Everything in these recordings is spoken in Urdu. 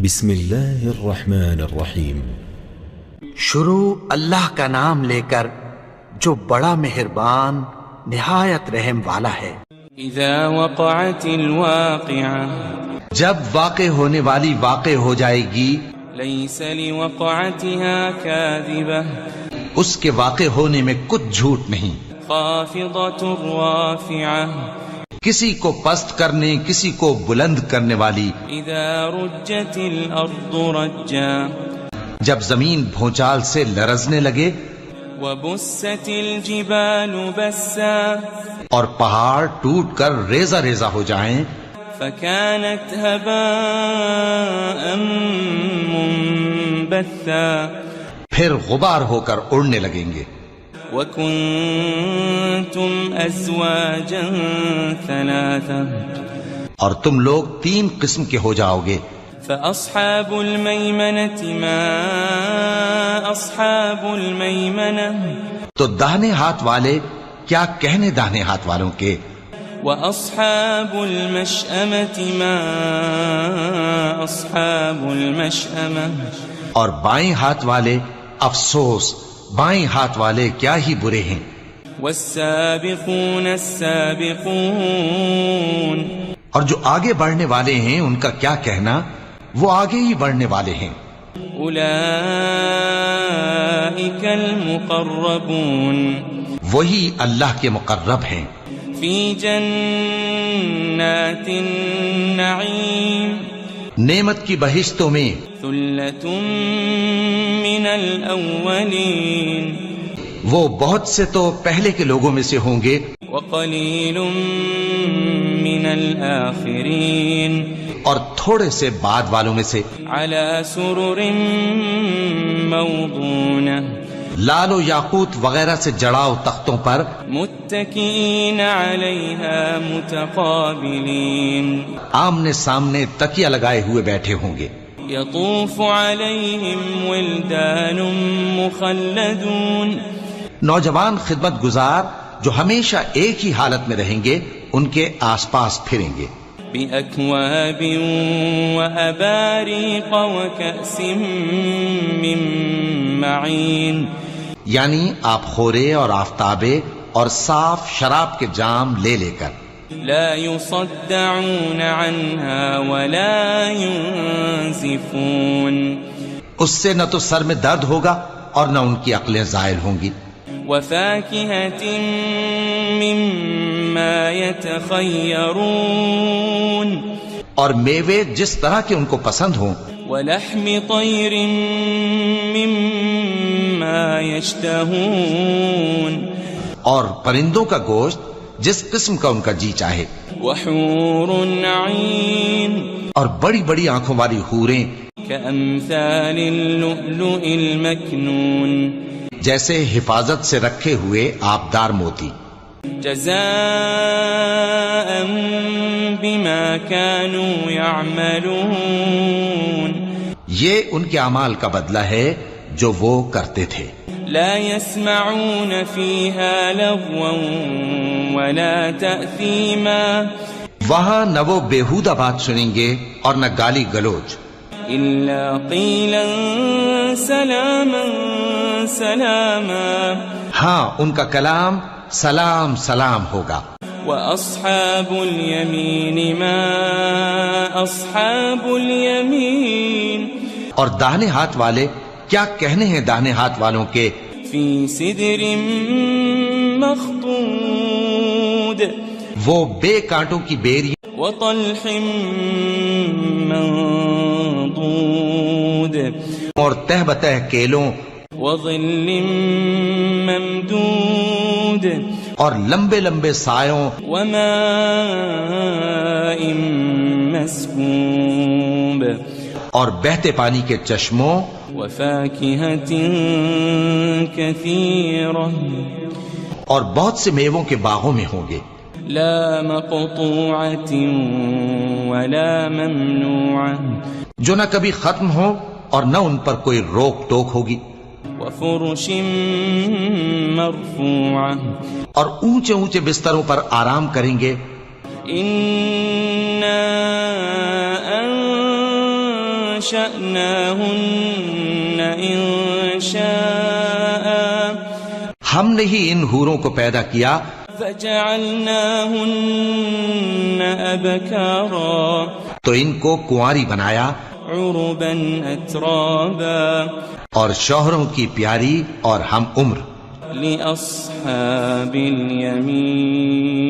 بسم اللہ الرحمن الرحیم۔ شروع اللہ کا نام لے کر جو بڑا مہربان نہایت رحم والا ہے۔ اذا وقعت الواقعہ، جب واقع ہونے والی واقع ہو جائے گی، لیس لوقعتها کاذبہ، اس کے واقع ہونے میں کچھ جھوٹ نہیں، خافضۃ رافعہ، کسی کو پست کرنے کسی کو بلند کرنے والی۔ اذا رجت الارض رجا، جب زمین بھونچال سے لرزنے لگے، وبست الجبال بسا، اور پہاڑ ٹوٹ کر ریزہ ریزہ ہو جائیں، فكانت هباء منبثا، پھر غبار ہو کر اڑنے لگیں گے۔ وكنتم ازواجا ثلاثا، اور تم لوگ 3 قسم کے ہو جاؤ گے۔ فاصحاب المیمنة ما اصحاب المیمنة، تو داہنے ہاتھ والے کیا کہنے داہنے ہاتھ والوں کے، واصحاب المشأمة ما اصحاب المشأمة، اور بائیں ہاتھ والے افسوس، بائیں ہاتھ والے کیا ہی برے ہیں۔ والسابقون السابقون، اور جو آگے بڑھنے والے ہیں ان کا کیا کہنا، وہ آگے ہی بڑھنے والے ہیں۔ اولئک المقربون، وہی اللہ کے مقرب ہیں۔ فی جنات النعیم، نعمت کی بہشتوں میں۔ ثلۃ من الاولین، وہ بہت سے تو پہلے کے لوگوں میں سے ہوں گے، وقلیل من الآخرین، اور تھوڑے سے بعد والوں میں سے۔ علی سرر موضونہ، لال و یاقوت وغیرہ سے جڑاؤ تختوں پر، متکئین علیہا متقابلین، آمنے سامنے تکیہ لگائے ہوئے بیٹھے ہوں گے۔ یطوف علیہم ولدان مخلدون، نوجوان خدمت گزار جو ہمیشہ ایک ہی حالت میں رہیں گے ان کے آس پاس پھریں گے۔ بأکواب وأباریق وکأس من معین، یعنی آپ خورے اور آفتابے اور صاف شراب کے جام لے لے کر۔ لا يصدعون عنها ولا ينزفون، اس سے نہ تو سر میں درد ہوگا اور نہ ان کی عقلیں زائل ہوں گی۔ وفاكهة مما يتخيرون، اور میوے جس طرح کے ان کو پسند ہوں۔ ولحم طير مما يشتهون، اور پرندوں کا گوشت جس قسم کا ان کا جی چاہے۔ وحور عين، اور بڑی بڑی آنکھوں والی حوریں كأمثال اللؤلؤ المكنون، جیسے حفاظت سے رکھے ہوئے آبدار موتی۔ جزاء بما كانوا يعملون، یہ ان کے اعمال کا بدلہ ہے جو وہ کرتے تھے۔ لا يسمعون فيها لغوا ولا تأثيما، وہاں نہ وہ بیہودہ بات سنیں گے اور نہ گالی گلوچ، إلا قيلا سلاما سلاما، ہاں ان کا کلام سلام سلام ہوگا۔ وأصحاب اليمين ما أصحاب اليمين، اور داہنے ہاتھ والے کیا کہنے ہیں داہنے ہاتھ والوں کے، في سدر مخضود، وہ بے کانٹوں کی بیری وطلح منضود، اور تہ بتہ کیلوں وظل ممدود، اور لمبے لمبے سایوں، وماء مسكوب، اور بہتے پانی کے چشموں، وفاكهة كثيرة، اور بہت سے میووں کے باغوں میں ہوں گے۔ لا مقطوعة ولا ممنوعة، جو نہ کبھی ختم ہو اور نہ ان پر کوئی روک ٹوک ہوگی۔ وفرش مرفوعة، اور اونچے اونچے بستروں پر آرام کریں گے۔ إنا وأنشأناهن إنشاء ہم نے ہی ان حوروں کو پیدا کیا فجعلناهن أبكارا تو ان کو کنواری بنایا عربا أترابا اور شوہروں کی پیاری اور ہم عمر لأصحاب اليمين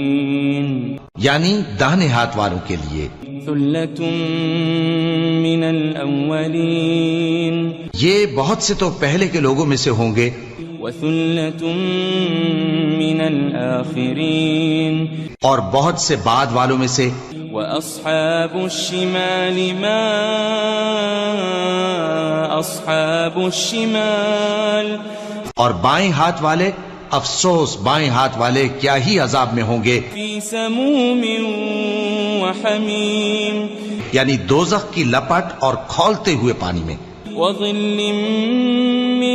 یعنی داہنے ہاتھ والوں کے لیے ثلة من الأولين یہ بہت سے تو پہلے کے لوگوں میں سے ہوں گے وثلة من الآخرين اور بہت سے بعد والوں میں سے وأصحاب الشمال ما أصحاب الشمال اور بائیں ہاتھ والے افسوس بائیں ہاتھ والے کیا ہی عذاب میں ہوں گے في سموم وحميم یعنی دوزخ کی لپٹ اور کھولتے ہوئے پانی میں وظل من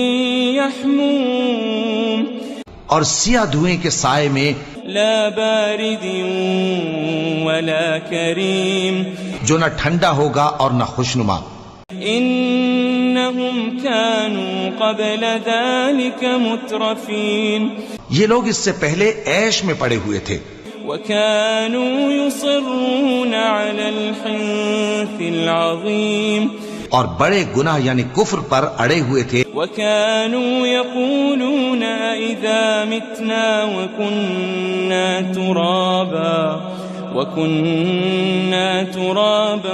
يحموم اور سیاہ دھوئیں کے سائے میں لا بارد ولا كريم جو نہ ٹھنڈا ہوگا اور نہ خوشنما إنهم كانوا قبل ذلك مترفين یہ لوگ اس سے پہلے عیش میں پڑے ہوئے تھے وكانوا يصرون على الحنث العظيم اور بڑے گناہ یعنی کفر پر اڑے ہوئے تھے وكانوا يقولون إذا متنا وكنا ترابا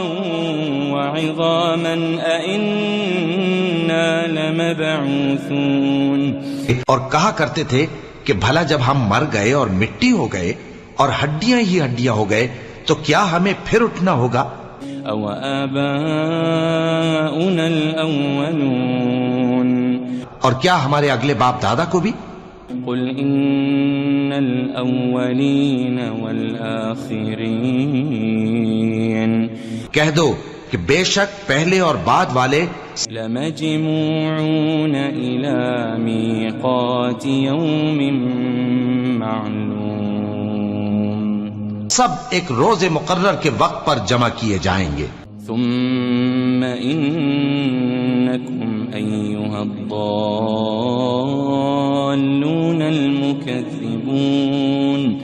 وعظاما أئنا لمبعوثون اور کہا کرتے تھے کہ بھلا جب ہم مر گئے اور مٹی ہو گئے اور ہڈیاں ہی ہڈیاں ہو گئے تو کیا ہمیں پھر اٹھنا ہوگا أو آباؤنا الأولون اور کیا ہمارے اگلے باپ دادا کو بھی قل إن الأولين والآخرين کہہ دو کہ بے شک پہلے اور بعد والے لمجموعون إلى ميقات يوم معلوم سب ایک روز مقرر کے وقت پر جمع کیے جائیں گے ثم إنكم أيها الضالون المكذبون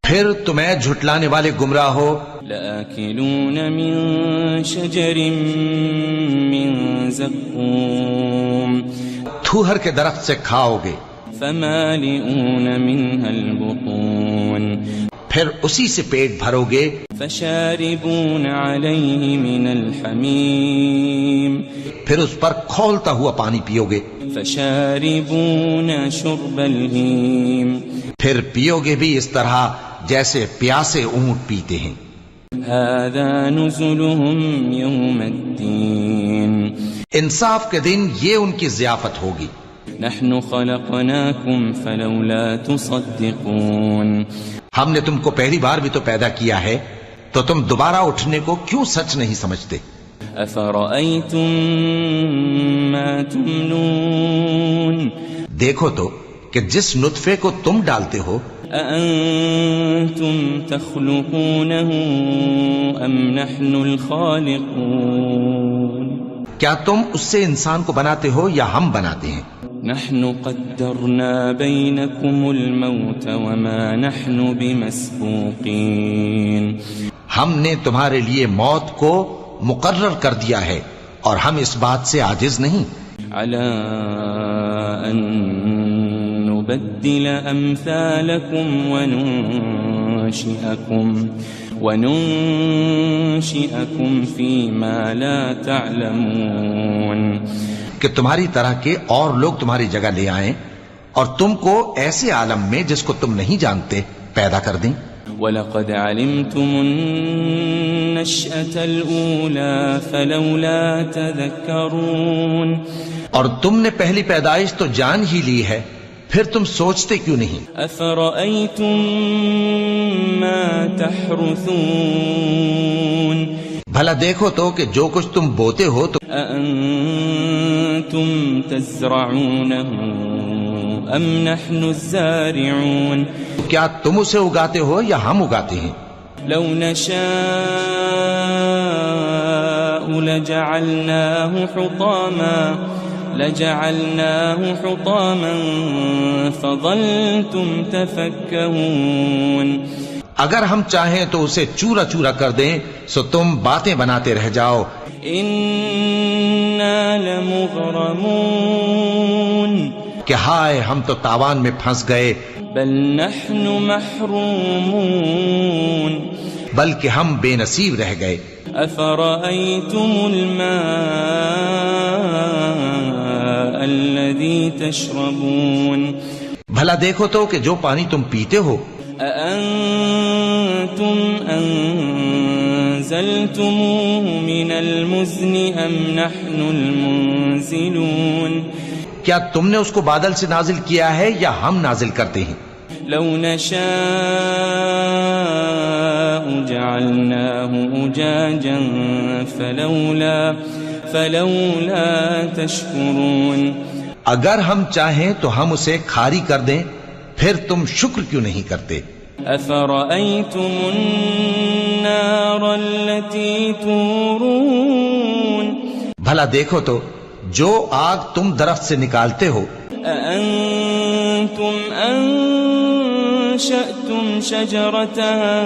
پھر تمہیں جھٹلانے والے گمراہ ہو لآكلون من شجر من زقوم تھوہر کے درخت سے کھاؤ گے فمالئون منها البطون پھر اسی سے پیٹ بھرو گے فشاربون عليه من الحميم پھر اس پر کھولتا ہوا پانی پیو گے فشاربون شرب الهيم پھر پیو گے بھی اس طرح جیسے پیاسے اونٹ پیتے ہیں هذا نزلهم يوم الدين انصاف کے دن یہ ان کی ضیافت ہوگی نحن خلقناكم فلولا تصدقون ہم نے تم کو پہلی بار بھی تو پیدا کیا ہے تو تم دوبارہ اٹھنے کو کیوں سچ نہیں سمجھتے أفرأيتم ما تمنون دیکھو تو کہ جس نطفے کو تم ڈالتے ہو أأنتم تخلقونه أم نحن الخالقون کیا تم اس سے انسان کو بناتے ہو یا ہم بناتے ہیں نحن قدرنا بينكم الموت وما نحن بمسبوقين ہم نے تمہارے لیے موت کو مقرر کر دیا ہے اور ہم اس بات سے عاجز نہیں على أن نبدل أمثالكم وننشئكم فيما لا تعلمون کہ تمہاری طرح کے اور لوگ تمہاری جگہ لے آئیں اور تم کو ایسے عالم میں جس کو تم نہیں جانتے پیدا کر دیں وَلَقَدْ عَلِمْتُمُ النَّشْأَةَ الْأُولَى فَلَوْلَا تَذَكَّرُونَ اور تم نے پہلی پیدائش تو جان ہی لی ہے پھر تم سوچتے کیوں نہیں أَفَرَأَيْتُم مَّا تَحْرُثُونَ بھلا دیکھو تو کہ جو کچھ تم بوتے ہو تو أَأَنتُمْ تَزْرَعُونَهُ أَمْ نَحْنُ الزَّارِعُونَ کیا تم اسے اگاتے ہو یا ہم اگاتے ہیں لو نشاء لجعلناه حطاما فظلتم تفكهون. اگر ہم چاہیں تو اسے چورا چورا کر دیں سو تم باتیں بناتے رہ جاؤ. انا لمغرمون. کہ ہائے ہم تو تاوان میں پھنس گئے. بل نحن محرومون. بلکہ ہم بے نصیب رہ گئے. افرأيتم الماء الذي تشربون. بھلا دیکھو تو کہ جو پانی تم پیتے ہو. أأنتم أنزلتموه من المزن أم نحن المنزلون. کیا تم نے اس کو بادل سے نازل کیا ہے یا ہم نازل کرتے ہیں؟ لو نشاء جعلناه أجاجا فلولا تشكرون. اگر ہم چاہیں تو ہم اسے کھاری کر دیں پھر تم شکر کیوں نہیں کرتے؟ أفرأيتم النار التي تورون. بھلا دیکھو تو جو آگ تم درخت سے نکالتے ہو. أأنتم أنشأتم شجرتها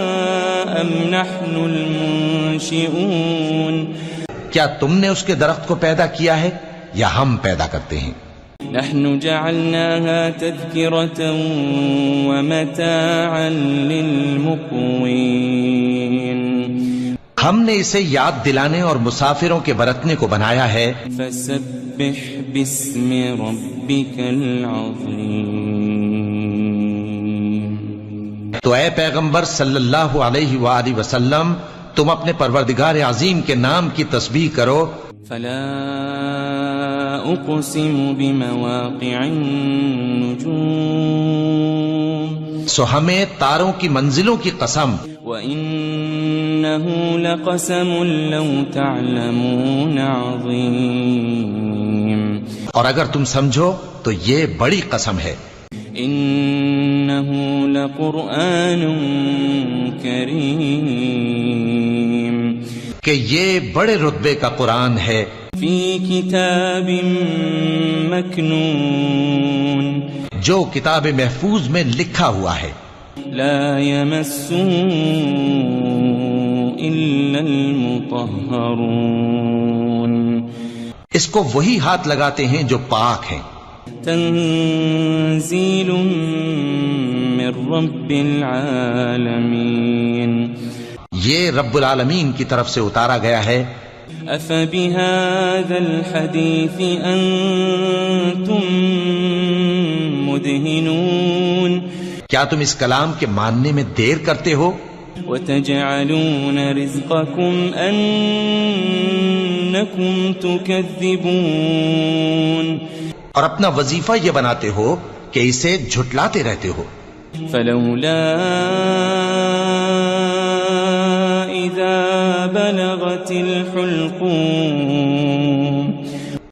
أم نحن المنشئون. کیا تم نے اس کے درخت کو پیدا کیا ہے یا ہم پیدا کرتے ہیں؟ نحن جعلناها تذكرة ومتاعا للمقوين. ہم نے اسے یاد دلانے اور مسافروں کے برتنے کو بنایا ہے. فسبح باسم ربك العظيم. تو اے پیغمبر صلی اللہ علیہ وآلہ وسلم تم اپنے پروردگار عظیم کے نام کی تسبیح کرو. فلا اقسم بمواقع النجوم. سو ہمیں تاروں کی منزلوں کی قسم. وَإِنَّهُ لَقَسَمٌ لَوْ تَعْلَمُونَ عَظِيمٌ. اور اگر تم سمجھو تو یہ بڑی قسم ہے. إِنَّهُ لَقُرْآنٌ كَرِيمٌ. کہ یہ بڑے رتبے کا قرآن ہے. فِي كِتَابٍ مَكْنُونٍ. جو کتاب محفوظ میں لکھا ہوا ہے. لا يمسه إلا المطهرون. اس کو وہی ہاتھ لگاتے ہیں جو پاک ہیں. تنزيل من رب العالمين. یہ رب العالمین کی طرف سے اتارا گیا ہے. أفبهذا الحديث أنتم مدهنون. کیا تم اس کلام کے ماننے میں دیر کرتے ہو؟ وتجعلون رزقكم أنكم تكذبون. اور اپنا وظیفہ یہ بناتے ہو کہ اسے جھٹلاتے رہتے ہو. فلولا إذا بلغت الحلقوم.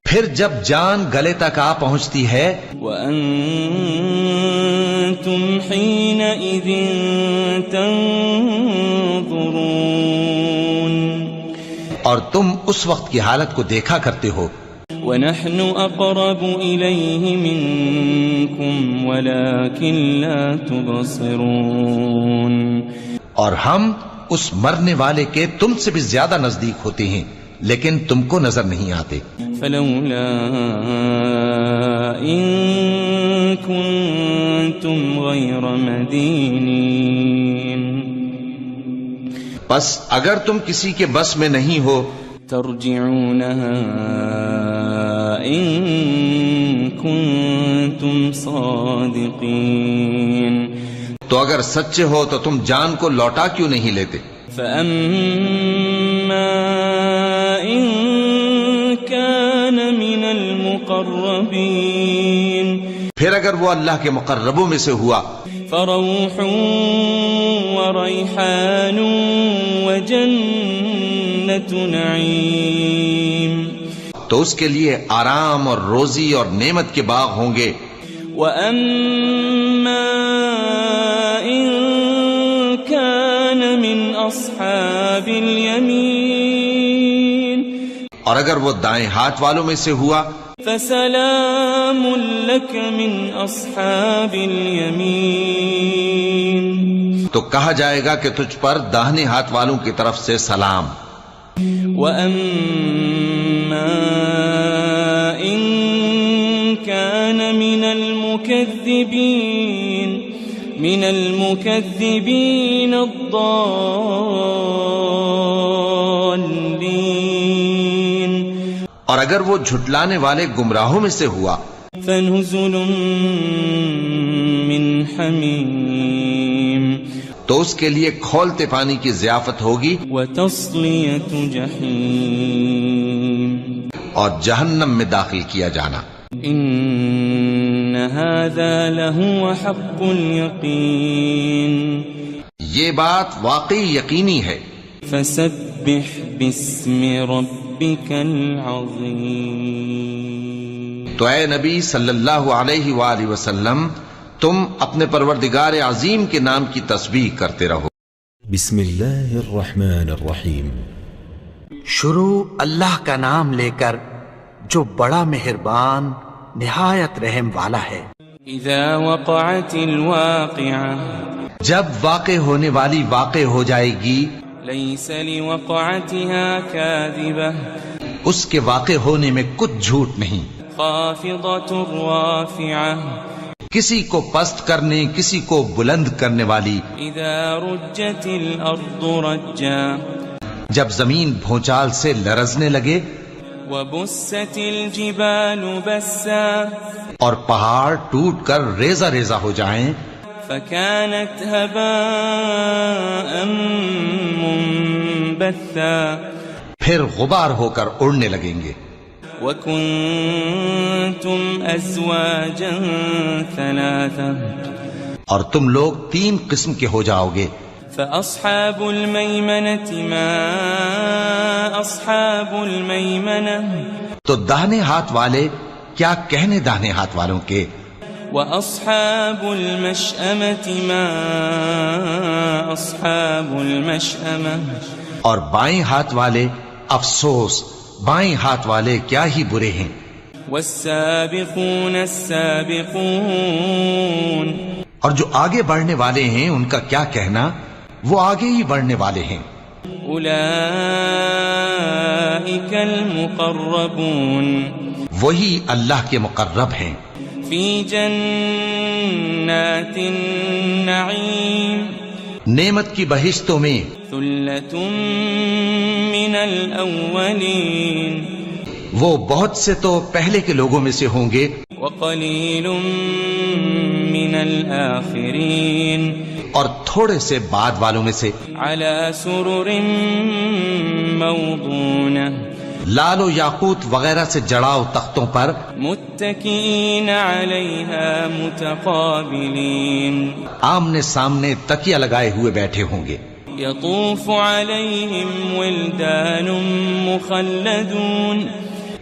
پھر جب جان گلے تک آ پہنچتی ہے. وأنتم حينئذ تنظرون. اور تم اس وقت کی حالت کو دیکھا کرتے ہو. ونحن أقرب إليه منكم ولكن لا تبصرون. اور ہم اس مرنے والے کے تم سے بھی زیادہ نزدیک ہوتے ہیں لیکن تم کو نظر نہیں آتے. فلولا إن كنتم غير مدينين. بس اگر تم کسی کے بس میں نہیں ہو ترجعونها إن كنتم صادقين. تو اگر سچے ہو تو تم جان کو لوٹا کیوں نہیں لیتے؟ فأما إن كان من المقربين. پھر اگر وہ اللہ کے مقربوں میں سے ہوا فروح وريحان وجنة نعيم. تو اس کے لیے آرام اور روزی اور نعمت کے باغ ہوں گے. وأما إن كان من أصحاب اليمين اگر وہ دائیں ہاتھ والوں میں سے ہوا فسلام لك من اصحاب اليمين، تو کہا جائے گا کہ تجھ پر داہنے ہاتھ والوں کی طرف سے سلام. وَأَمَّا إِن كَانَ مِنَ الْمُكَذِّبِينَ الضَّالِّينَ، اور اگر وہ جھٹلانے والے گمراہوں میں سے ہوا فَنُزُلٌ مِّنْ حَمِيمٍ، تو اس کے لیے کھولتے پانی کی ضیافت ہوگی وَتَصْلِيَةُ جَحِيمٍ، اور جہنم میں داخل کیا جانا. إِنَّ هَذَا لَهُوَ حَقُّ الْيَقِينِ، یہ بات واقعی یقینی ہے. فَسَبِّحْ بِاسْمِ رَبِّكَ الْعَظِيمِ، تو اے نبی صلی اللہ علیہ وآلہ وسلم تم اپنے پروردگار عظیم کے نام کی تسبیح کرتے رہو. بسم اللہ الرحمن الرحیم. شروع اللہ کا نام لے کر جو بڑا مہربان نہایت رحم والا ہے. اذا وقعت الواقعة، جب واقع ہونے والی واقع ہو جائے گی، ليس لوقعتها كاذبة، اس کے واقع ہونے میں کچھ جھوٹ نہیں. خافضة رافعة، کسی کو پست کرنے کسی کو بلند کرنے والی. اذا رجت الارض رجا، جب زمین بھونچال سے لرزنے لگے، وبست الجبال بسا، اور پہاڑ ٹوٹ کر ریزہ ریزہ ہو جائیں، فكانت هباء منبثا، پھر غبار ہو کر اڑنے لگیں گے. وكنتم ازواجا ثلاثا، اور تم لوگ 3 قسم کے ہو جاؤ گے. فأصحاب الميمنة ما أصحاب الميمنة، تو داہنے ہاتھ والے کیا کہنے داہنے ہاتھ والوں کے. وأصحاب المشأمة ما أصحاب المشأمة، اور بائیں ہاتھ والے افسوس بائیں ہاتھ والے کیا ہی برے ہیں. والسابقون السابقون، اور جو آگے بڑھنے والے ہیں ان کا کیا کہنا، وہ آگے ہی بڑھنے والے ہیں. أولئك المقربون، وہی اللہ کے مقرب ہیں. في جنات النعيم، نعمت کی بہشتوں میں. ثلة من الأولين، وہ بہت سے تو پہلے کے لوگوں میں سے ہوں گے، وقليل من الآخرين، اور تھوڑے سے بعد والوں میں سے. على سرر موضونة، لال و یاقوت وغیرہ سے جڑاؤ تختوں پر. متكئين عليها متقابلين، آمنے سامنے تکیہ لگائے ہوئے بیٹھے ہوں گے. يطوف عليهم ولدان مخلدون،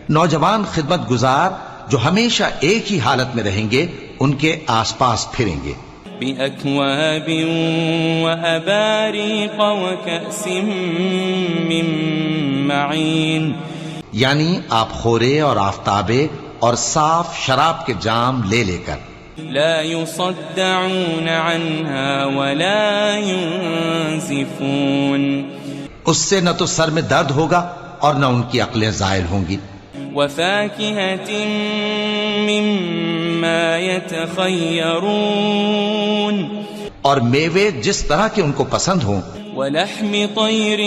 نوجوان خدمت گزار جو ہمیشہ ایک ہی حالت میں رہیں گے ان کے آس پاس پھریں گے. بأكواب وأباريق وكأس من معين، یعنی آپ خورے اور آفتابے اور صاف شراب کے جام لے لے کر. لا يصدعون عنها ولا ينزفون، اس سے نہ تو سر میں درد ہوگا اور نہ ان کی عقلیں زائل ہوں گی. وفاكهة مما يتخيرون، اور میوے جس طرح کے ان کو پسند ہوں. ولحم طير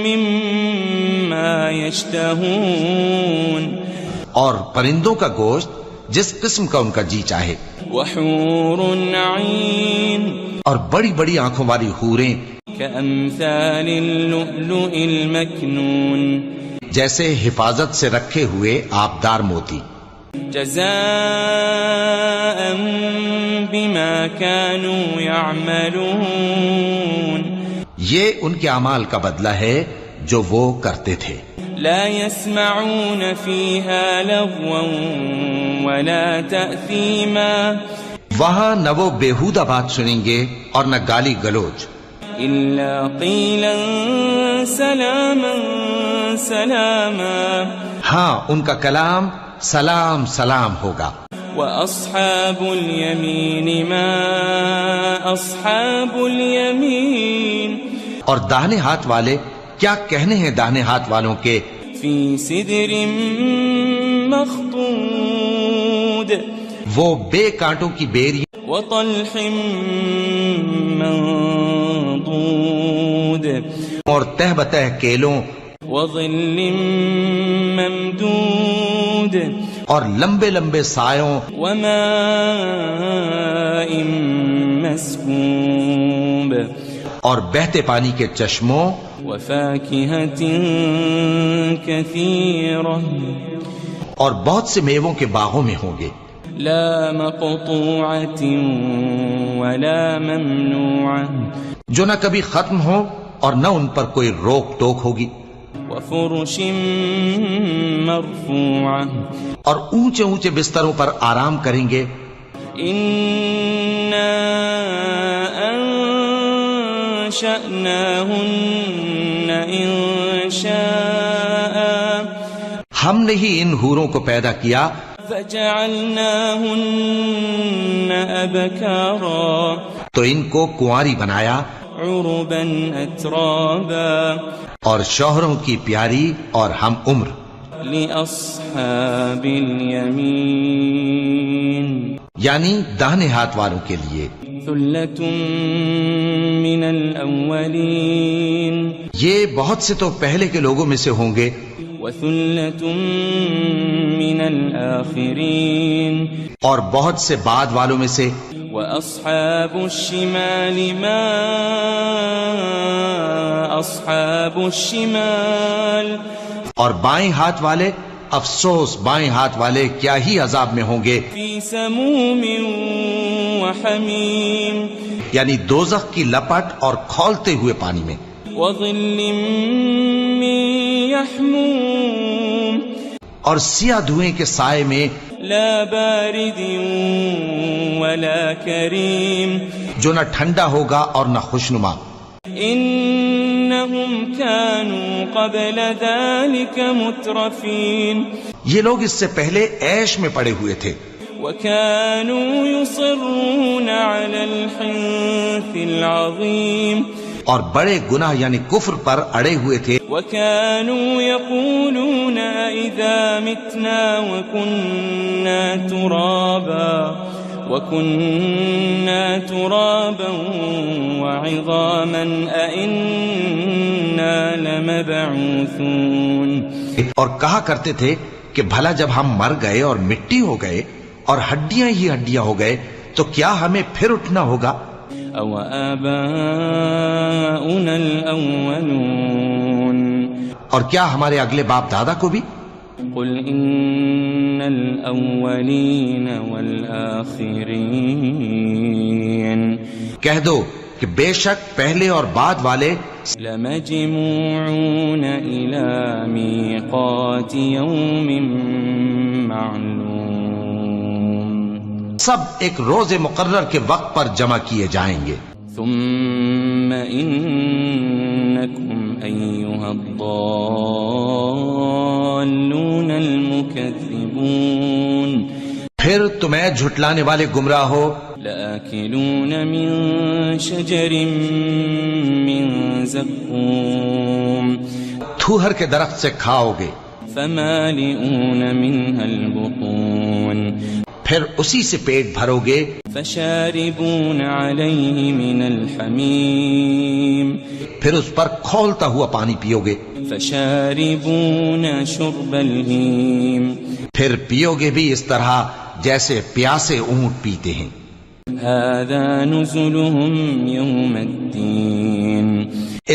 مما يشتهون، اور پرندوں کا گوشت جس قسم کا ان کا جی چاہے. وحور عين، اور بڑی بڑی آنکھوں والی حوریں كأمثال اللؤلؤ المكنون، جیسے حفاظت سے رکھے ہوئے آبدار موتی. جزاء بما كانوا يعملون، یہ ان کے اعمال کا بدلہ ہے جو وہ کرتے تھے. لا يسمعون فيها لغوا ولا تأثيما، وہاں نہ وہ بیہودہ بات سنیں گے اور نہ گالی گلوچ، إلا قيلا سلاما سلاما ہاں ان کا کلام سلام سلام ہوگا. وأصحاب اليمين ما أصحاب اليمين اور داہنے ہاتھ والے کیا کہنے ہیں داہنے ہاتھ والوں کے. في سدر مخضود وہ بے کانٹوں کی بیری وطلح منضود اور تہ بتہ کیلوں وظل ممدود اور لمبے لمبے سایوں وماء مسكوب اور بہتے پانی کے چشموں وفاكهة كثيرة اور بہت سے میووں کے باغوں میں ہوں گے. لا مقطوعة ولا ممنوعة جو نہ کبھی ختم ہو اور نہ ان پر کوئی روک ٹوک ہوگی. وفرش مرفوعة اور اونچے اونچے بستروں پر آرام کریں گے. إنا أنشأناهن إنشاء ہم نے ہی ان حوروں کو پیدا کیا فجعلناهن أبكارا تو ان کو کنواری بنایا عربا أترابا اور شوہروں کی پیاری اور ہم عمر. لأصحاب اليمين یعنی داہنے ہاتھ والوں کے لیے. ثلة من الأولين یہ بہت سے تو پہلے کے لوگوں میں سے ہوں گے وثلة من الآخرين اور بہت سے بعد والوں میں سے. وأصحاب الشمال ما أصحاب الشمال اور بائیں ہاتھ والے افسوس بائیں ہاتھ والے کیا ہی عذاب میں ہوں گے. في سموم وحميم یعنی دوزخ کی لپٹ اور کھولتے ہوئے پانی میں. وظل من يحموم اور سیاہ دھوئیں کے سائے میں لا بارد ولا كريم جو نہ ٹھنڈا ہوگا اور نہ خوشنما. إنهم كانوا قبل ذلك مترفين یہ لوگ اس سے پہلے عیش میں پڑے ہوئے تھے وكانوا يصرون على الحنث العظيم اور بڑے گناہ یعنی کفر پر اڑے ہوئے تھے. وكانوا يقولون إذا متنا وكنا ترابا وعظاما أئنا لمبعوثون اور کہا کرتے تھے کہ بھلا جب ہم مر گئے اور مٹی ہو گئے اور ہڈیاں ہی ہڈیاں ہو گئے تو کیا ہمیں پھر اٹھنا ہوگا. أو آباؤنا الأولون اور کیا ہمارے اگلے باپ دادا کو بھی. قل إن الأولين والآخرين کہہ دو کہ بے شک پہلے اور بعد والے لمجموعون إلى ميقات يوم معلوم سب ایک روز مقرر کے وقت پر جمع کیے جائیں گے. ثم إنكم أيها الضالون المكذبون پھر تمہیں جھٹلانے والے گمراہ ہو لآكلون من شجر من زقوم تھوہر کے درخت سے کھاؤ گے فمالئون منها البطون پھر اسی سے پیٹ بھرو گے فشاربون عليه من الحميم پھر اس پر کھولتا ہوا پانی پیو گے فشاربون شرب الهيم پھر پیو گے بھی اس طرح جیسے پیاسے اونٹ پیتے ہیں. هذا نزلهم يوم الدين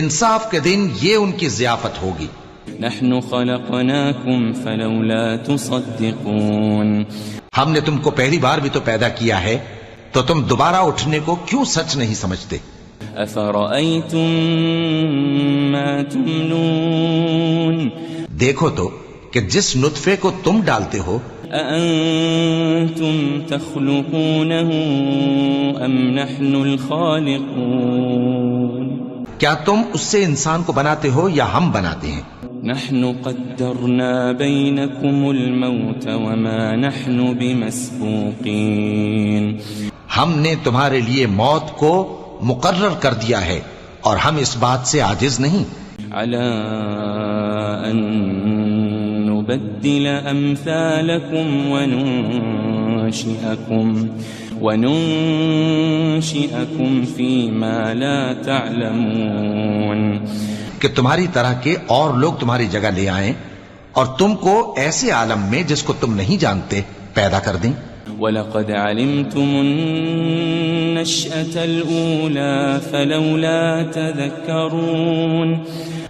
انصاف کے دن یہ ان کی ضیافت ہوگی. نحن خلقناكم فلولا تصدقون ہم نے تم کو پہلی بار بھی تو پیدا کیا ہے تو تم دوبارہ اٹھنے کو کیوں سچ نہیں سمجھتے. أفرأيتم ما تمنون دیکھو تو کہ جس نطفے کو تم ڈالتے ہو أأنتم تخلقونه أم نحن الخالقون کیا تم اس سے انسان کو بناتے ہو یا ہم بناتے ہیں؟ نحن قدرنا بينكم الموت وما نحن بمسبوقين ہم نے تمہارے لیے موت کو مقرر کر دیا ہے اور ہم اس بات سے عاجز نہیں على أن نبدل أمثالكم وننشئكم فيما لا تعلمون کہ تمہاری طرح کے اور لوگ تمہاری جگہ لے آئیں اور تم کو ایسے عالم میں جس کو تم نہیں جانتے پیدا کر دیں وَلَقَدْ عَلِمْتُمُ النَّشْأَةَ الْأُولَى فَلَوْلَا تَذَكَّرُونَ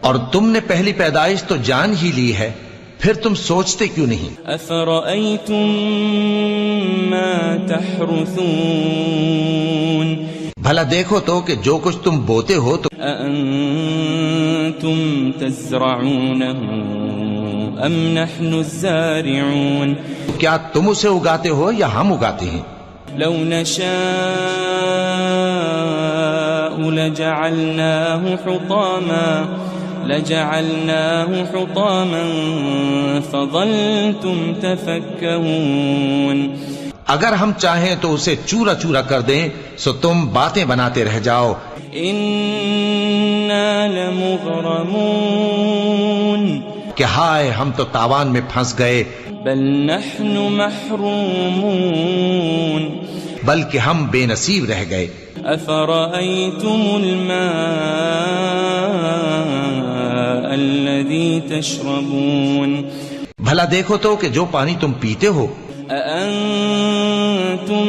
اور تم نے پہلی پیدائش تو جان ہی لی ہے پھر تم سوچتے کیوں نہیں أَفَرَأَيْتُم مَّا تَحْرُثُونَ بھلا دیکھو تو کہ جو کچھ تم بوتے ہو تو أَأَنتُمْ تَزْرَعُونَهُ أَمْ نَحْنُ الزَّارِعُونَ کیا تم اسے اگاتے ہو یا ہم اگاتے ہیں لو نشاء لجعلناه حطاما فظلتم تفكهون اگر ہم چاہیں تو اسے چورا چورا کر دیں سو تم باتیں بناتے رہ جاؤ إنا لمغرمون کہ ہائے ہم تو تاوان میں پھنس گئے بل نحن محرومون بلکہ ہم بے نصیب رہ گئے أفرأيتم الماء الذي تشربون بھلا دیکھو تو کہ جو پانی تم پیتے ہو أأنتم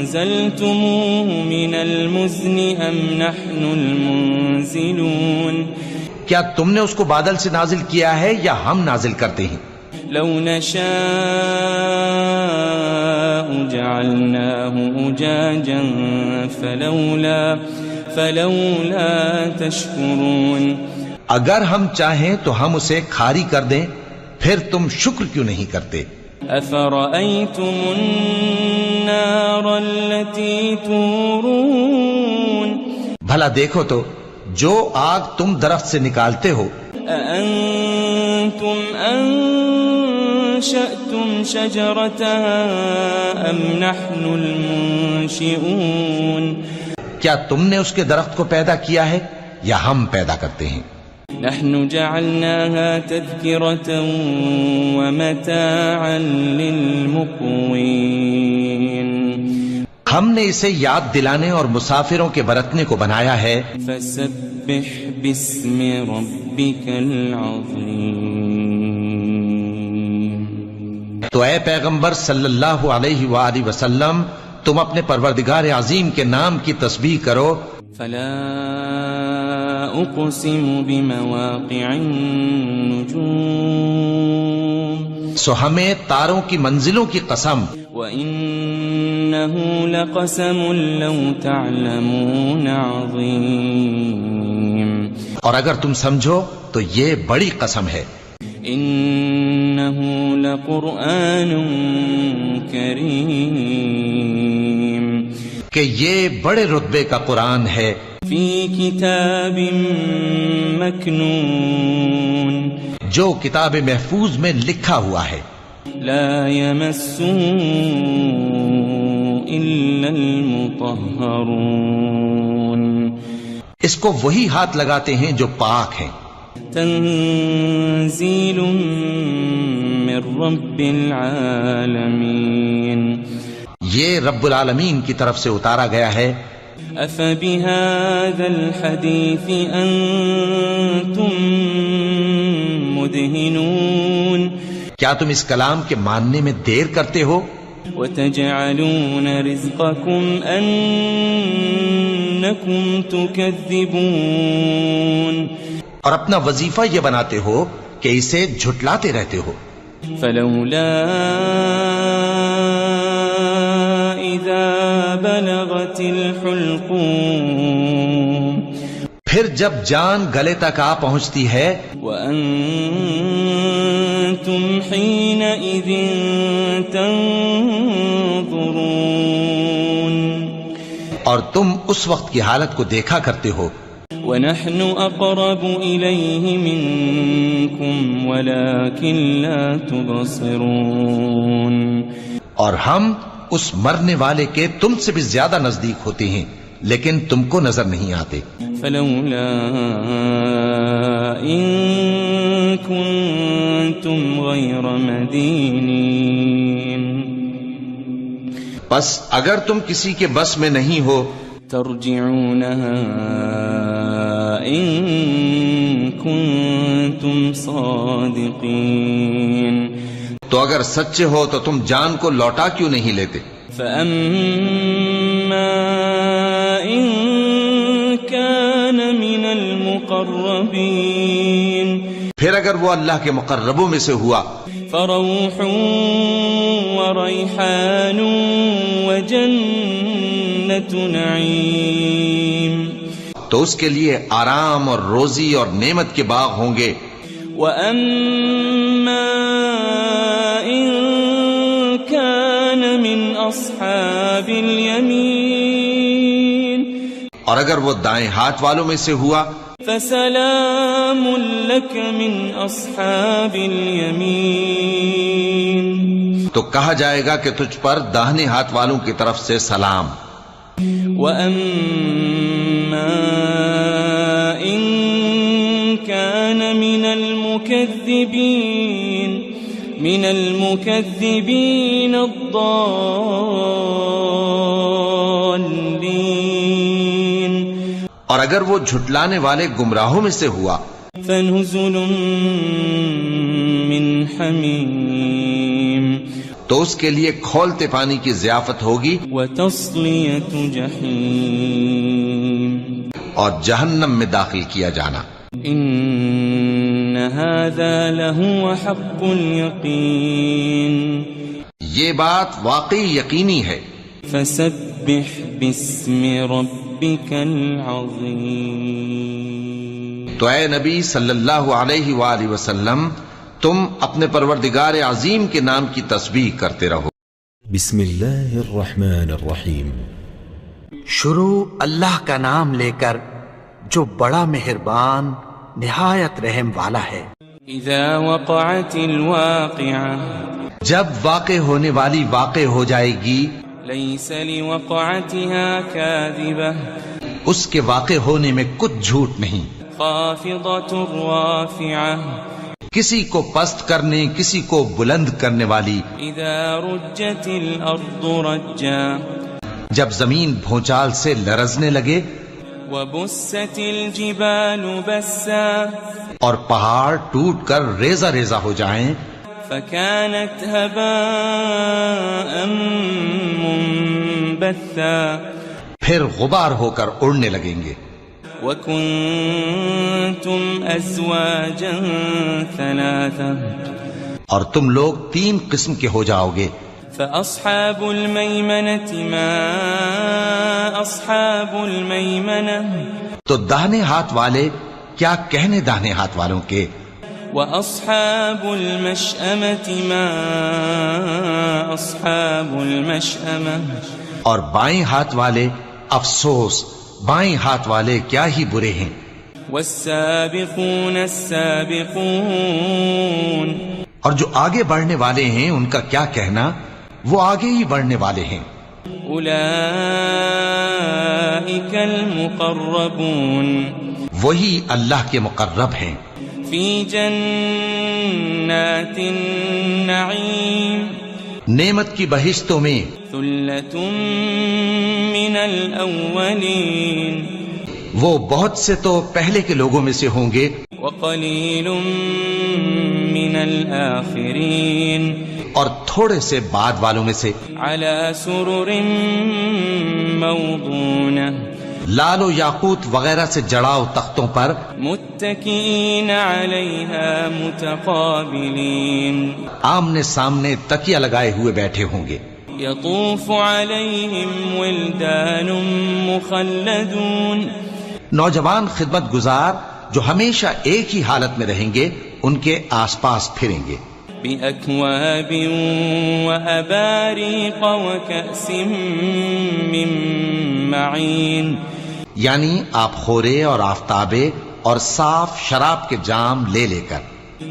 أنزلتموه من المزن أم نحن المنزلون کیا تم نے اس کو بادل سے نازل کیا ہے یا ہم نازل کرتے ہیں لو نشاء جعلناه أجاجا فلولا تشكرون اگر ہم چاہیں تو ہم اسے کھاری کر دیں پھر تم شکر کیوں نہیں کرتے أفرأيتم النار التي تورون بھلا دیکھو تو جو آگ تم درخت سے نکالتے ہو أأنتم أنشأتم شجرتها أم نحن المنشئون کیا تم نے اس کے درخت کو پیدا کیا ہے یا ہم پیدا کرتے ہیں نحن جعلناها تذكرة ومتاعا للمقوين ہم نے اسے یاد دلانے اور مسافروں کے برتنے کو بنایا ہے فسبح باسم ربك العظيم تو اے پیغمبر صلی اللہ علیہ وآلہ وسلم تم اپنے پروردگار عظیم کے نام کی تسبیح کرو فلا أقسم بمواقع النجوم سو ہمیں تاروں کی منزلوں کی قسم وإنه لقسم لو تعلمون عظيم اور اگر تم سمجھو تو یہ بڑی قسم ہے إنه لقرآن كريم کہ یہ بڑے رتبے کا قرآن ہے في كتاب مكنون جو کتاب محفوظ میں لکھا ہوا ہے لا يمسه إلا المطهرون اس کو وہی ہاتھ لگاتے ہیں جو پاک ہیں تنزيل من رب العالمين یہ رب العالمین کی طرف سے اتارا گیا ہے أفبهذا الحديث أنتم مدهنون کیا تم اس کلام کے ماننے میں دیر کرتے ہو وتجعلون رزقكم أنكم تكذبون اور اپنا وظیفہ یہ بناتے ہو کہ اسے جھٹلاتے رہتے ہو فلولا إذا بلغت الحلقوم پھر جب جان گلے تک آ پہنچتی ہے وأنتم حينئذ تنظرون اور تم اس وقت کی حالت کو دیکھا کرتے ہو ونحن أقرب إليه منكم ولكن لا تبصرون. اور ہم اس مرنے والے کے تم سے بھی زیادہ نزدیک ہوتے ہیں لیکن تم کو نظر نہیں آتے. فلولا إن كنتم غير مدينين. بس اگر تم کسی کے بس میں نہیں ہو ترجعونها إن كنتم صادقين. تو اگر سچے ہو تو تم جان کو لوٹا کیوں نہیں لیتے؟ فأما إن كان من المقربين. پھر اگر وہ اللہ کے مقربوں میں سے ہوا فروح وريحان وجنة نعيم. تو اس کے لیے آرام اور روزی اور نعمت کے باغ ہوں گے. وأما إن كان من أصحاب اليمين. اور اگر وہ دائیں ہاتھ والوں میں سے ہوا فسلام لك من أصحاب اليمين. تو کہا جائے گا کہ تجھ پر داہنے ہاتھ والوں کی طرف سے سلام. وَأَمَّا إِن كَانَ مِنَ الْمُكَذِّبِينَ الضَّالِّينَ. اور اگر وہ جھٹلانے والے گمراہوں میں سے ہوا فَنُزُلٌ مِّنْ حَمِيمٍ. تو اس کے لیے کھولتے پانی کی ضیافت ہوگی وَتَصْلِيَةُ جَحِيمٍ. اور جہنم میں داخل کیا جانا. إِنَّ هَذَا لَهُوَ حَقُّ الْيَقِينِ. یہ بات واقعی یقینی ہے. فَسَبِّحْ بِاسْمِ رَبِّكَ الْعَظِيمِ. تو اے نبی صلی اللہ علیہ وآلہ وسلم تم اپنے پروردگار عظیم کے نام کی تسبیح کرتے رہو. بسم اللہ الرحمن الرحیم. شروع اللہ کا نام لے کر جو بڑا مہربان نہایت رحم والا ہے. اذا وقعت الواقعة. جب واقع ہونے والی واقع ہو جائے گی ليس لوقعتها كاذبة. اس کے واقع ہونے میں کچھ جھوٹ نہیں. خافضة رافعة. کسی کو پست کرنے کسی کو بلند کرنے والی. اذا رجت الارض رجا. جب زمین بھونچال سے لرزنے لگے. وبست الجبال بسا. اور پہاڑ ٹوٹ کر ریزہ ریزہ ہو جائیں. فكانت هباء منبثا. پھر غبار ہو کر اڑنے لگیں گے. وكنتم ازواجا ثلاثا. اور تم لوگ 3 قسم کے ہو جاؤ گے. فأصحاب الميمنة ما أصحاب الميمنة. تو داہنے ہاتھ والے کیا کہنے داہنے ہاتھ والوں کے. وأصحاب المشأمة ما أصحاب المشأمة. اور بائیں ہاتھ والے افسوس بائیں ہاتھ والے کیا ہی برے ہیں. والسابقون السابقون. اور جو آگے بڑھنے والے ہیں ان کا کیا کہنا وہ آگے ہی بڑھنے والے ہیں. اولئک المقربون. وہی اللہ کے مقرب ہیں. فی جنات النعیم. نعمت کی بہشتوں میں. ثلۃ من الاولین. وہ بہت سے تو پہلے کے لوگوں میں سے ہوں گے. وقلیل من الآخرین. اور تھوڑے سے بعد والوں میں سے. علی سرر موضونہ. لال و یاقوت وغیرہ سے جڑاؤ تختوں پر. متکئین علیہا متقابلین. آمنے سامنے تکیہ لگائے ہوئے بیٹھے ہوں گے. یطوف علیہم ولدان مخلدون. نوجوان خدمت گزار جو ہمیشہ ایک ہی حالت میں رہیں گے ان کے آس پاس پھریں گے. بأكواب وأباريق وكأس من معين. یعنی آپ خورے اور آفتابے اور صاف شراب کے جام لے لے کر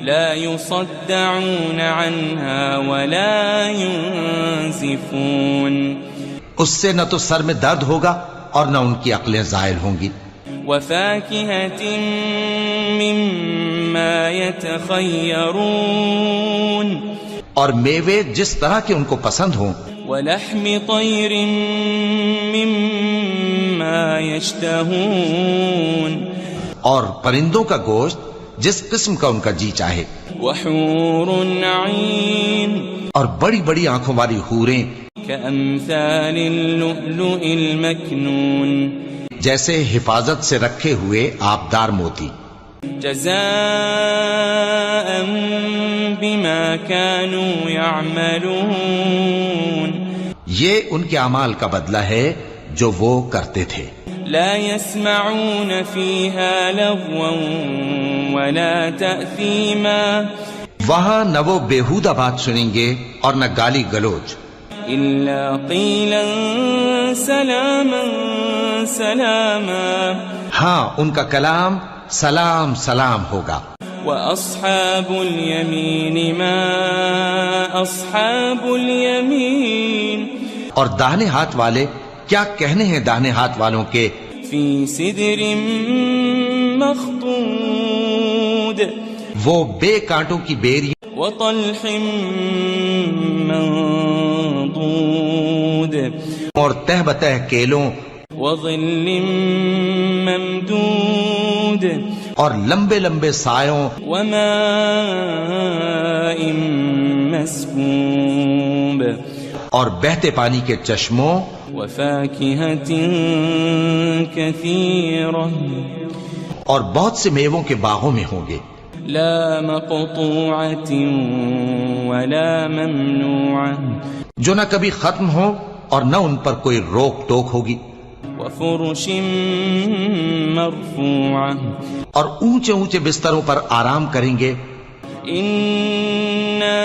لا يصدعون عنها ولا ينزفون اس سے نہ تو سر میں درد ہوگا اور نہ ان کی عقلیں زائل ہوں گی. وفاكهة مما يتخيرون اور میوے جس طرح کے ان کو پسند ہوں. ولحم طير مما يشتهون اور پرندوں کا گوشت جس قسم کا ان کا جی چاہے. وحور عين اور بڑی بڑی آنکھوں والی حوریں كأمثال اللؤلؤ المكنون جیسے حفاظت سے رکھے ہوئے آبدار موتی. جزاء بما كانوا يعملون یہ ان کے اعمال کا بدلہ ہے جو وہ کرتے تھے. لا يسمعون فيها لغوا ولا تأثيما وہاں نہ وہ بیہودہ بات سنیں گے اور نہ گالی گلوچ. إلا قيلا سلاما سلاما ہاں ان کا کلام سلام سلام ہوگا. وأصحاب اليمين ما أصحاب اليمين اور داہنے ہاتھ والے کیا کہنے ہیں داہنے ہاتھ والوں کے في سدر مخضود وہ بے کانٹوں کی بیری وطلح منضود اور تہ بتہ کیلوں وظل ممدود اور لمبے لمبے سایوں وماء مسكوب اور بہتے پانی کے چشموں وفاكهة كثيرة اور بہت سے میووں کے باغوں میں ہوں گے. لا مقطوعة ولا ممنوعة جو نہ کبھی ختم ہو اور نہ ان پر کوئی روک ٹوک ہوگی. وفرش مرفوعة اور اونچے اونچے بستروں پر آرام کریں گے. إنا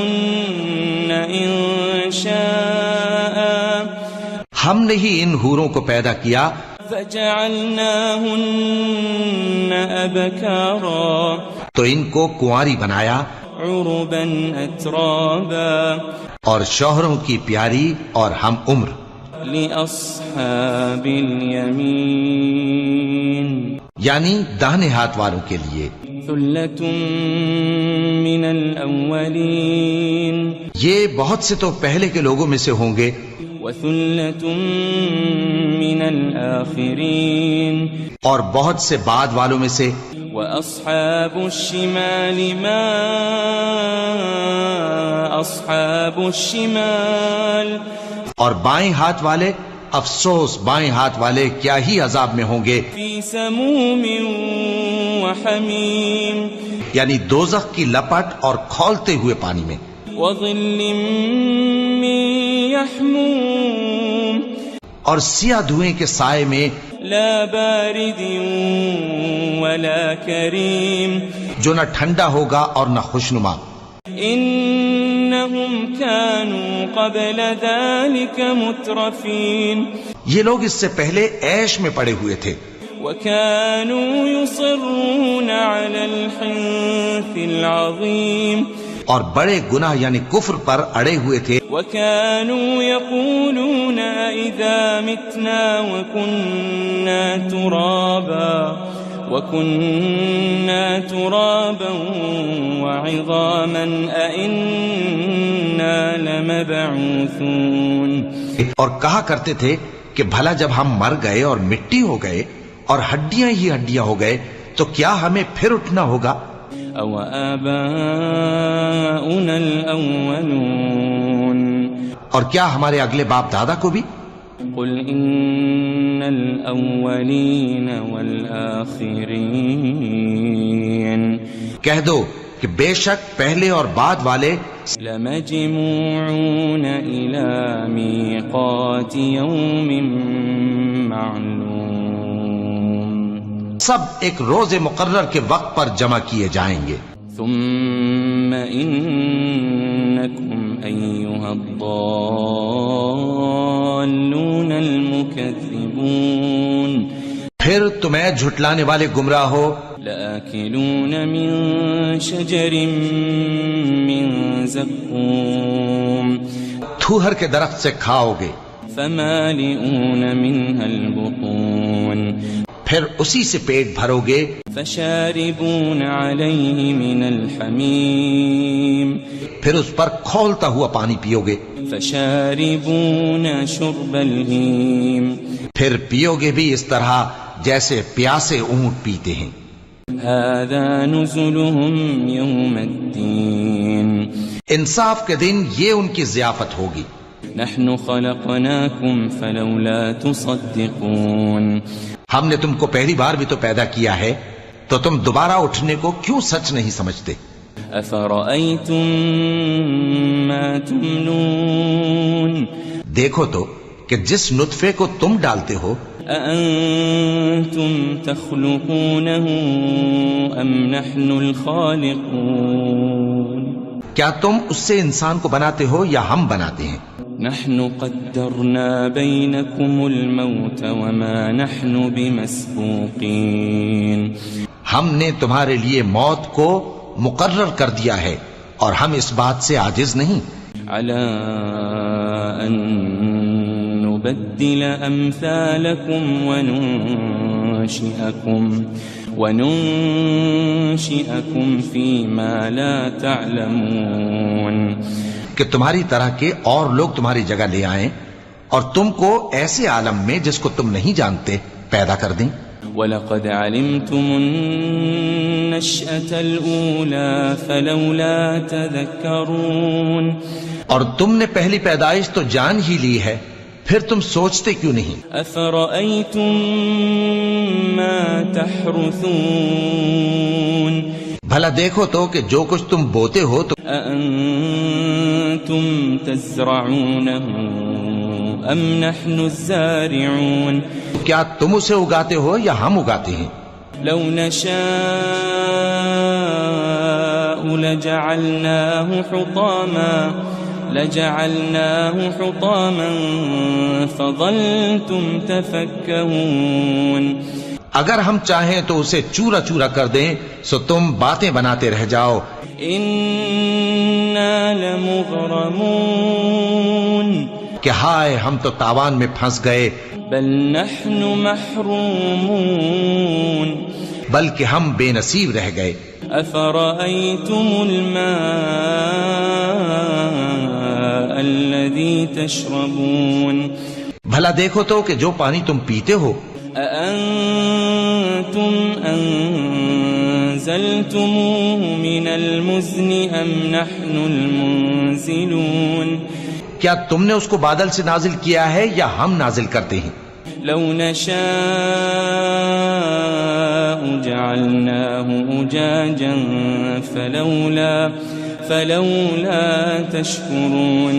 أنشأناهن إنشاء ہم نے ہی ان حوروں کو پیدا کیا فجعلناهن أبكارا تو ان کو کنواری بنایا عربا أترابا اور شوہروں کی پیاری اور ہم عمر. لأصحاب اليمين یعنی داہنے ہاتھ والوں کے لیے. ثلة من الأولين یہ بہت سے تو پہلے کے لوگوں میں سے ہوں گے وثلة من الآخرين اور بہت سے بعد والوں میں سے. وأصحاب الشمال ما أصحاب الشمال اور بائیں ہاتھ والے افسوس بائیں ہاتھ والے کیا ہی عذاب میں ہوں گے. في سموم وحميم یعنی دوزخ کی لپٹ اور کھولتے ہوئے پانی میں. وظل من يحموم اور سیاہ دھوئیں کے سائے میں لا بارد ولا كريم جو نہ ٹھنڈا ہوگا اور نہ خوشنما. إنهم كانوا قبل ذلك مترفين یہ لوگ اس سے پہلے عیش میں پڑے ہوئے تھے وكانوا يصرون على الحنث العظيم اور بڑے گناہ یعنی کفر پر اڑے ہوئے تھے. وكانوا يقولون إذا متنا وكنا ترابا وعظاما أئنا لمبعوثون اور کہا کرتے تھے کہ بھلا جب ہم مر گئے اور مٹی ہو گئے اور ہڈیاں ہی ہڈیاں ہو گئے تو کیا ہمیں پھر اٹھنا ہوگا. أو آباؤنا الأولون اور کیا ہمارے اگلے باپ دادا کو بھی. قل إن الأولين والآخرين کہہ دو کہ بے شک پہلے اور بعد والے لمجموعون إلى ميقات يوم معلوم سب ایک روز مقرر کے وقت پر جمع کیے جائیں گے. ثم إنكم أيها الضالون المكذبون پھر تمہیں جھٹلانے والے گمراہ ہو، لآكلون من شجر من زقوم تھوہر کے درخت سے کھاؤ گے، فمالئون منها البطون پھر اسی سے پیٹ بھرو گے، فشاربون عليه من الحميم پھر اس پر کھولتا ہوا پانی پیو گے، فشاربون شرب الهيم پھر پیو گے بھی اس طرح جیسے پیاسے اونٹ پیتے ہیں۔ هذا نزلهم يوم الدين انصاف کے دن یہ ان کی ضیافت ہوگی۔ نحن خلقناكم فلولا تصدقون ہم نے تم کو پہلی بار بھی تو پیدا کیا ہے، تو تم دوبارہ اٹھنے کو کیوں سچ نہیں سمجھتے؟ أفرأيتم ما تمنون دیکھو تو کہ جس نطفے کو تم ڈالتے ہو، أأنتم تخلقونه أم نحن الخالقون کیا تم اس سے انسان کو بناتے ہو یا ہم بناتے ہیں؟ نحن قدرنا بينكم الموت وما نحن بمسبوقين ہم نے تمہارے لیے موت کو مقرر کر دیا ہے اور ہم اس بات سے عاجز نہیں، على أن نبدل أمثالكم وننشئكم فيما لا تعلمون کہ تمہاری طرح کے اور لوگ تمہاری جگہ لے آئیں اور تم کو ایسے عالم میں جس کو تم نہیں جانتے پیدا کر دیں۔ وَلَقَدْ عَلِمْتُمُ النَّشْأَةَ الْأُولَى فَلَوْلَا تَذَكَّرُونَ اور تم نے پہلی پیدائش تو جان ہی لی ہے، پھر تم سوچتے کیوں نہیں؟ أَفَرَأَيْتُم مَّا تَحْرُثُونَ بھلا دیکھو تو کہ جو کچھ تم بوتے ہو تو أَأَنتُمْ تَزْرَعُونَهُ أَمْ نَحْنُ الزَّارِعُونَ کیا تم اسے اگاتے ہو یا ہم اگاتے ہیں؟ لو نشاء لجعلناه حطاما فظلتم تفكهون اگر ہم چاہیں تو اسے چورا چورا کر دیں سو تم باتیں بناتے رہ جاؤ۔ إنا لمغرمون کہ ہائے ہم تو تاوان میں پھنس گئے، بل نحن محرومون بلکہ ہم بے نصیب رہ گئے۔ أفرأيتم الماء الذي تشربون بھلا دیکھو تو کہ جو پانی تم پیتے ہو، أأنتم أنزلتموه من المزن أم نحن المنزلون کیا تم نے اس کو بادل سے نازل کیا ہے یا ہم نازل کرتے ہیں؟ لو نشاء جعلناه أجاجا فلولا تشكرون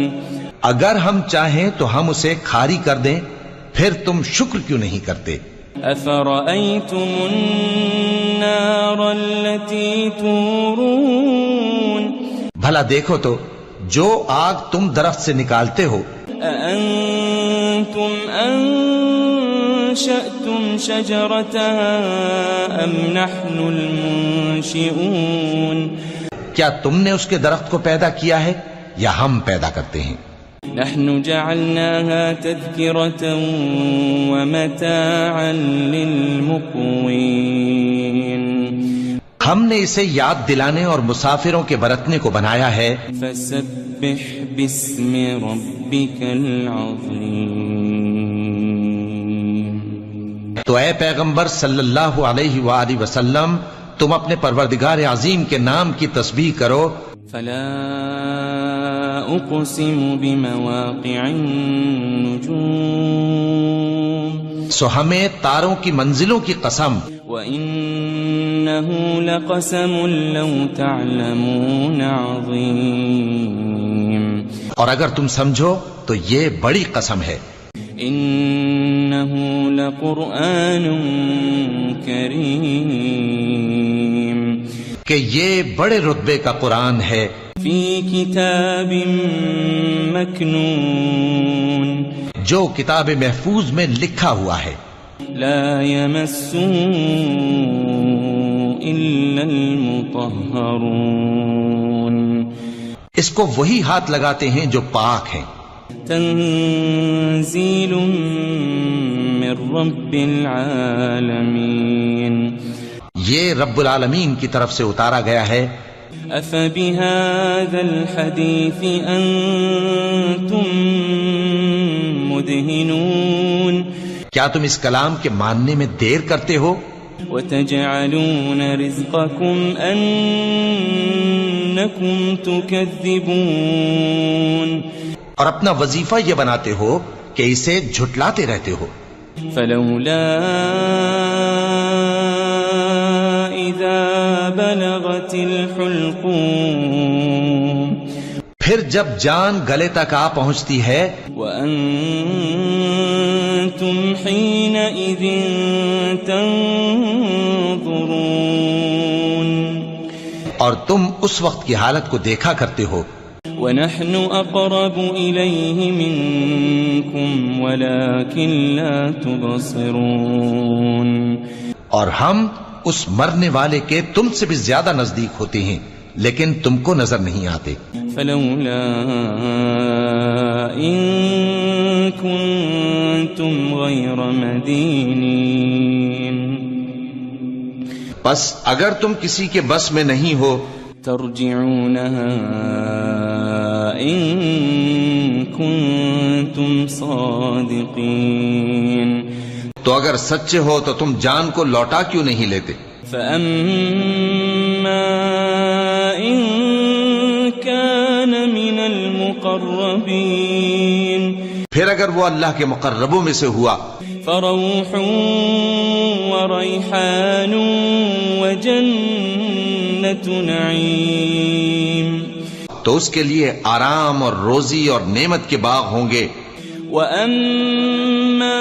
اگر ہم چاہیں تو ہم اسے کھاری کر دیں، پھر تم شکر کیوں نہیں کرتے؟ أفرأيتم النار التي تورون بھلا دیکھو تو جو آگ تم درخت سے نکالتے ہو، أأنتم أنشأتم شجرتها أم نحن المنشئون کیا تم نے اس کے درخت کو پیدا کیا ہے یا ہم پیدا کرتے ہیں؟ نحن جعلناها تذكرة ومتاعا للمقوين ہم نے اسے یاد دلانے اور مسافروں کے برتنے کو بنایا ہے۔ فسبح باسم ربك العظيم تو اے پیغمبر صلی اللہ علیہ وآلہ وسلم تم اپنے پروردگار عظیم کے نام کی تسبیح کرو۔ فلا أقسم بمواقع النجوم سو ہمیں تاروں کی منزلوں کی قسم، وإنه لقسم لو تعلمون عظيم اور اگر تم سمجھو تو یہ بڑی قسم ہے۔ إنه لقرآن كريم کہ یہ بڑے رتبے کا قرآن ہے في كتاب مكنون جو کتاب محفوظ میں لکھا ہوا ہے، لا يمسه إلا المطهرون اس کو وہی ہاتھ لگاتے ہیں جو پاک ہیں، تنزيل من رب العالمين یہ رب العالمین کی طرف سے اتارا گیا ہے۔ أفبهذا الحديث أنتم مدهنون کیا تم اس کلام کے ماننے میں دیر کرتے ہو؟ وتجعلون رزقكم أنكم تكذبون اور اپنا وظیفہ یہ بناتے ہو کہ اسے جھٹلاتے رہتے ہو۔ فلولا إذا بلغت الحلقوم پھر جب جان گلے تک آ پہنچتی ہے وأنتم حينئذ تنظرون اور تم اس وقت کی حالت کو دیکھا کرتے ہو، ونحن أقرب إليه منكم ولكن لا تبصرون اور ہم اس مرنے والے کے تم سے بھی زیادہ نزدیک ہوتے ہیں لیکن تم کو نظر نہیں آتے۔ فلولا إن كنتم غير مدينين بس اگر تم کسی کے بس میں نہیں ہو ترجعونها إن كنتم صادقين تو اگر سچے ہو تو تم جان کو لوٹا کیوں نہیں لیتے؟ فأما إن كان من المقربين پھر اگر وہ اللہ کے مقربوں میں سے ہوا فروح وريحان وجنة نعيم تو اس کے لیے آرام اور روزی اور نعمت کے باغ ہوں گے۔ وأما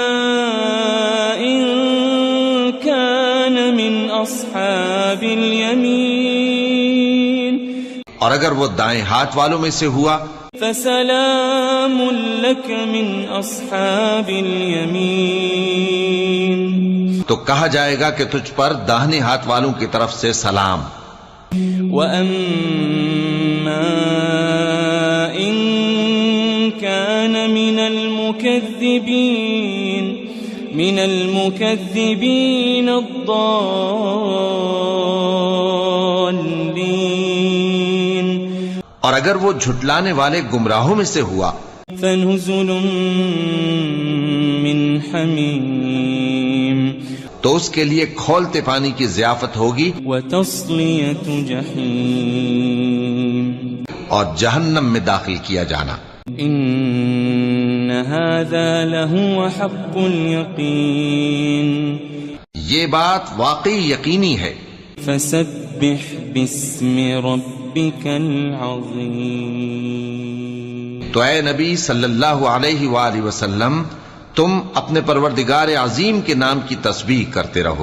إن كان من أصحاب اليمين اور اگر وہ دائیں ہاتھ والوں میں سے ہوا فسلام لك من أصحاب اليمين تو کہا جائے گا کہ تجھ پر داہنے ہاتھ والوں کی طرف سے سلام۔ وأما إن كان من المكذبين الضالين اور اگر وہ جھٹلانے والے گمراہوں میں سے ہوا فنزل من حمیم تو اس کے لیے کھولتے پانی کی ضیافت ہوگی وتصلیۃ جحیم اور جہنم میں داخل کیا جانا۔ ان هذا لهو حق اليقین یہ بات واقعی یقینی ہے۔ فسبح باسم ربك العظیم تو اے نبی صلی اللہ علیہ وآلہ وسلم تم اپنے پروردگار عظیم کے نام کی تسبیح کرتے رہو۔